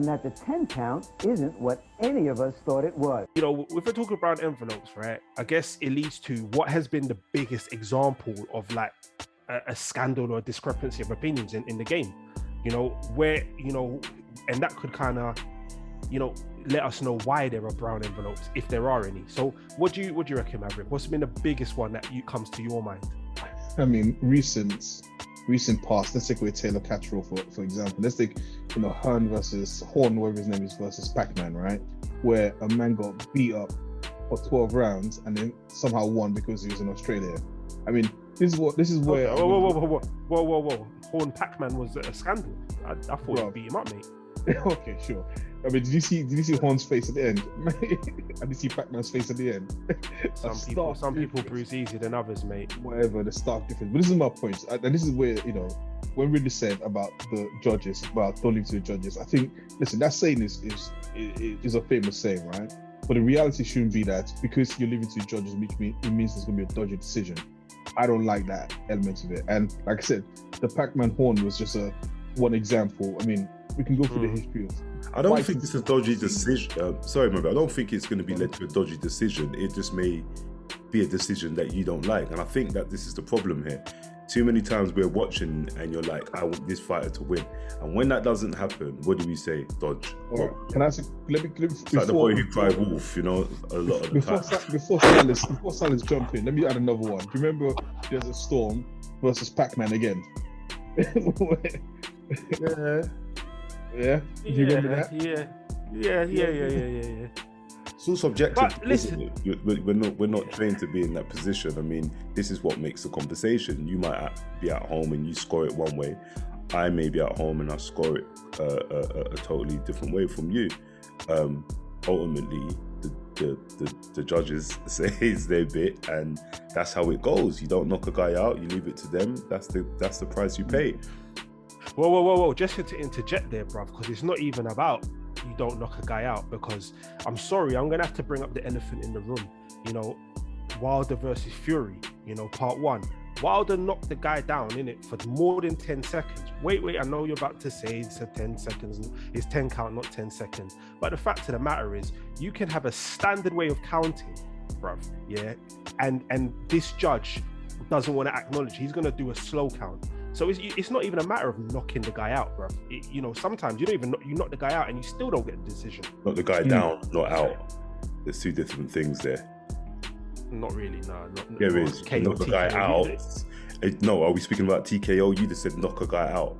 and that the 10 count isn't what any of us thought it was. You know, if we're talking about envelopes, right, I guess it leads to what has been the biggest example of like a scandal or a discrepancy of opinions in the game, you know, where, you know, and that could kind of, you know, let us know why there are brown envelopes, if there are any. So what do you reckon, Maverick? What's been the biggest one that comes to your mind? I mean, recent past, let's take away Taylor Catterall for example. Let's take, you know, Horn, whatever his name is, versus Pac-Man, right? Where a man got beat up for 12 rounds and then somehow won because he was in Australia. I mean, this is where. Okay. Whoa. Horn Pac-Man was a scandal. I thought you beat him up, mate. Okay, sure. I mean, did you see Horn's face at the end? And did you see Pac-Man's face at the end? Some people bruise easier than others, mate. Whatever, the stark difference. But this is my point, and this is where, you know, when Ridley said about the judges, about don't leave to the judges, I think, listen, that saying is a famous saying, right? But the reality shouldn't be that because you're leaving to the judges, which it means there's going to be a dodgy decision. I don't like that element of it. And like I said, the Pac-Man Horn was just one example. I mean, we can go through the history of. I don't think it's a dodgy decision. Sorry, I don't think it's going to be led to a dodgy decision. It just may be a decision that you don't like. And I think that this is the problem here. Too many times we're watching and you're like, I want this fighter to win. And when that doesn't happen, what do we say? Dodge. Right. Can I say, let me it's like the boy who cried wolf, you know, a lot of the time. Before Silas jump in, let me add another one. Do you remember there's a Storm versus Pac-Man again? Yeah. Do you remember that? Yeah. It's all subjective. But listen, we're not trained to be in that position. I mean, this is what makes the conversation. You might be at home and you score it one way. I may be at home and I score it a totally different way from you. Ultimately, the judges say it's their bit, and that's how it goes. You don't knock a guy out. You leave it to them. That's the price you pay. Whoa. Just to interject there, bruv, because it's not even about you don't knock a guy out, because I'm sorry, I'm going to have to bring up the elephant in the room. You know, Wilder versus Fury, you know, part 1. Wilder knocked the guy down, innit, for more than 10 seconds. Wait, I know you're about to say it's a 10 seconds. It's 10 count, not 10 seconds. But the fact of the matter is, you can have a standard way of counting, bruv, yeah? And this judge doesn't want to acknowledge. He's going to do a slow count. So it's not even a matter of knocking the guy out, bro. You know, sometimes you knock the guy out and you still don't get the decision. Knock the guy down, not out. There's two different things there. Not really, no. There is. Knock the guy out. No, are we speaking about TKO? You just said knock a guy out,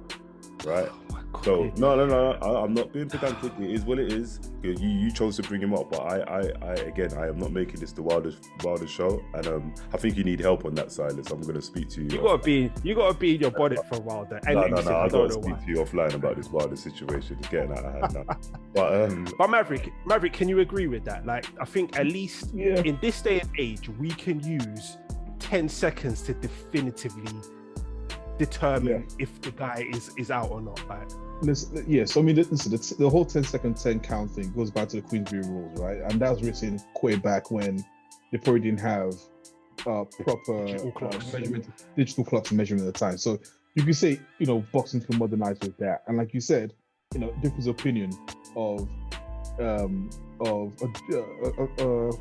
right? So no, I'm not being pedantic. It is what it is. You chose to bring him up, but I am not making this the wildest show, and I think you need help on that, Silas. I'm going to speak to you. You gotta be in your bonnet for Wilder. No. I got to speak to you offline about this Wilder situation. It's getting out of hand now. But Maverick, can you agree with that? Like, I think at least in this day and age, we can use 10 seconds to definitively determine if the guy is out or not. Like, so I mean, listen, the whole 10-second 10 count thing goes back to the Queensberry rules, right? And that was written way back when they probably didn't have proper digital clocks and measurement at the time. So you could say, you know, boxing can modernize with that. And like you said, you know, difference of opinion of a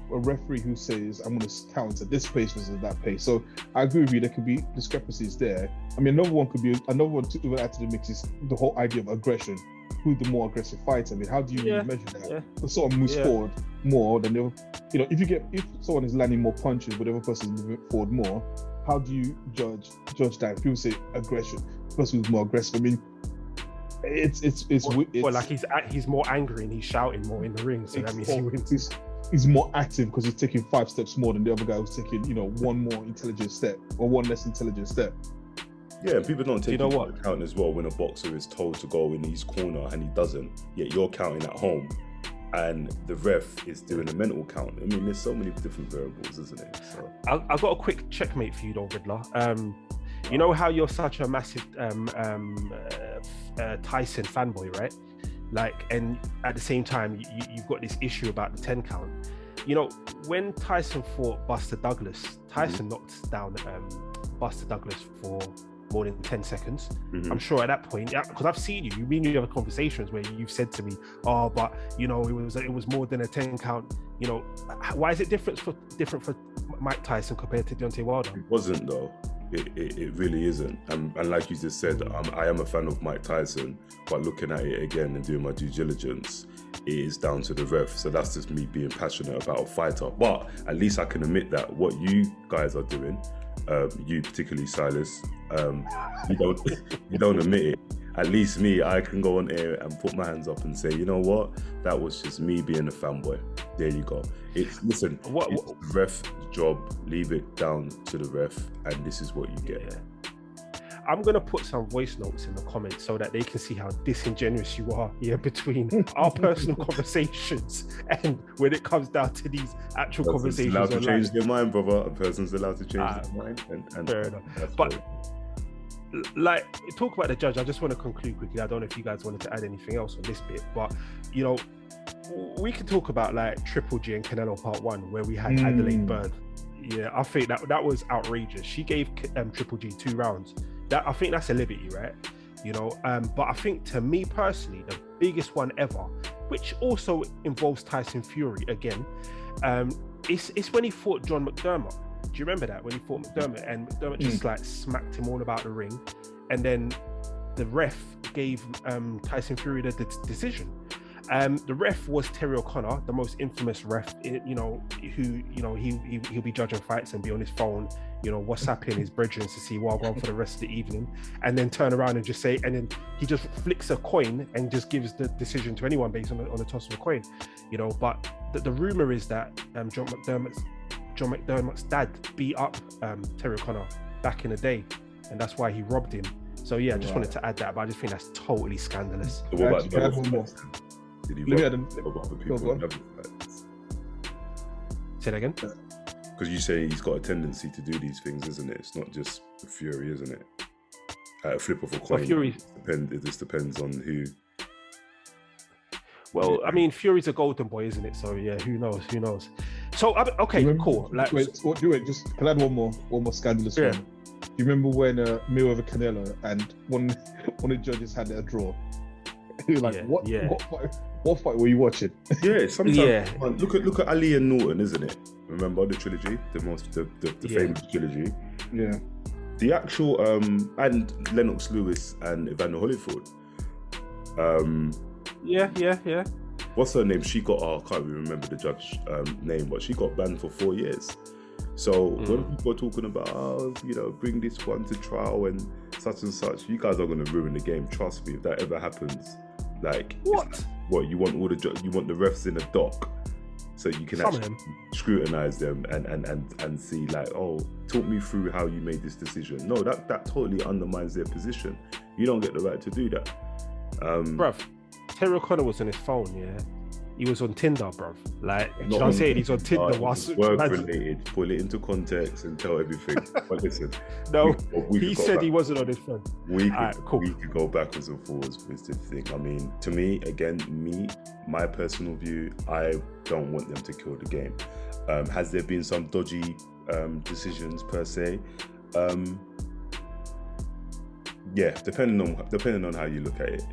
referee who says, I'm going to count at this pace versus that pace. So I agree with you, there could be discrepancies there. I mean, another one to add to the mix is the whole idea of aggression. Who's the more aggressive fighter? I mean, how do you measure that? If someone moves forward more than the other, you know, if someone is landing more punches but the other person is moving forward more, how do you judge that? If people say aggression, the person who's more aggressive, I mean, like he's more angry and he's shouting more in the ring, so that means he wins. He's more active because he's taking 5 steps more than the other guy who's taking, you know, one more intelligent step or one less intelligent step. Yeah, and people don't take into account as well when a boxer is told to go in his corner and he doesn't, yet you're counting at home and the ref is doing a mental count. I mean, there's so many different variables, isn't it? So I've got a quick checkmate for you though, Riddler. You know how you're such a massive Tyson fanboy, right? Like, and at the same time, you've got this issue about the 10 count. You know, when Tyson fought Buster Douglas, Tyson knocked down Buster Douglas for more than 10 seconds. Mhm. I'm sure at that point, because I've seen you, mean you have conversations where you've said to me, oh, but you know, it was more than a 10 count. You know, why is it different for Mike Tyson compared to Deontay Wilder? It wasn't though. It really isn't. And like you just said, I am a fan of Mike Tyson, but looking at it again and doing my due diligence, it is down to the ref. So that's just me being passionate about a fighter. But at least I can admit that what you guys are doing, you particularly Silas, you don't admit it. At least me, I can go on air and put my hands up and say, you know what, that was just me being a fanboy. There you go. It's it's the ref job. Leave it down to the ref, and this is what you get. Yeah. I'm gonna put some voice notes in the comments so that they can see how disingenuous you are between our personal conversations and when it comes down to these actual conversations. Allowed to online. change their mind, brother. A person's allowed to change their mind, and fair enough. that's But great. like, talk about the judge. I just want to conclude quickly. I don't know if you guys wanted to add anything else on this bit, but you know, we could talk about like Triple G and Canelo Part 1, where we had Adelaide Bird. Yeah, I think that was outrageous. She gave Triple G 2 rounds. That, I think that's a liberty, right? You know, but I think, to me personally, the biggest one ever, which also involves Tyson Fury again, it's when he fought John McDermott. Do you remember that, when he fought McDermott, and McDermott just like smacked him all about the ring, and then the ref gave Tyson Fury the decision. The ref was Terry O'Connor, the most infamous ref, you know, who, you know, he'll be judging fights and be on his phone, you know, WhatsApping his brethren to see what I'll go on for the rest of the evening, and then turn around and just say, and then he just flicks a coin and just gives the decision to anyone based on the toss of a coin, you know. But the rumor is that John McDermott's dad beat up Terry O'Connor back in the day, and that's why he robbed him. So yeah, I just wanted to add that, but I just think that's totally scandalous. So what about Actually, can I have one more? Did he Let me rob add other go people? on. Say that again. Because you say he's got a tendency to do these things, isn't it? It's not just Fury, isn't it? At a flip of a coin. Fury- It just depends on who. Well, I mean, Fury's a golden boy, isn't it? So yeah, who knows? So okay, cool. Like, wait, just can I add one more scandalous Yeah. one? Do you remember when Mayweather Canelo and one of the judges had a draw? You're like, Yeah, what? yeah. What fight were you watching? Yeah, sometimes. Yeah. Look at Ali and Norton, isn't it? Remember the trilogy, the famous trilogy. Yeah. The actual and Lennox Lewis and Evander Holyfield. Yeah. What's her name? She got, I can't even remember the judge name, but she got banned for 4 years. So when people are talking about, bring this one to trial and such, you guys are going to ruin the game. Trust me, if that ever happens. Like, what you want you want the refs in a dock so you can actually scrutinize them and see, like, oh, talk me through how you made this decision. No, that totally undermines their position. You don't get the right to do that. Bruv, Terry O'Connor was on his phone, yeah. He was on Tinder, bruv. Like, you know what I'm on saying? He's on Tinder. It's work related. Put it into context and tell everything. But listen, no, he said he wasn't on his phone. We could go backwards and forwards with this thing. I mean, to me, again, my personal view, I don't want them to kill the game. Has there been some dodgy decisions per se? Yeah, depending on how you look at it,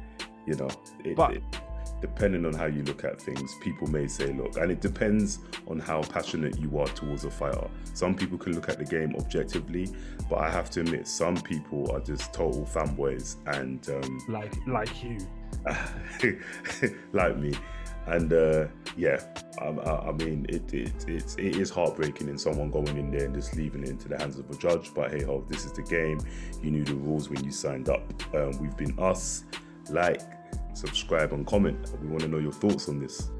depending on how you look at things, people may say, look, and it depends on how passionate you are towards a fighter. Some people can look at the game objectively, but I have to admit, some people are just total fanboys and like you, like me. And I mean, it is heartbreaking in someone going in there and just leaving it into the hands of a judge. But hey ho, this is the game. You knew the rules when you signed up. We've been us. Like, subscribe and comment. We want to know your thoughts on this.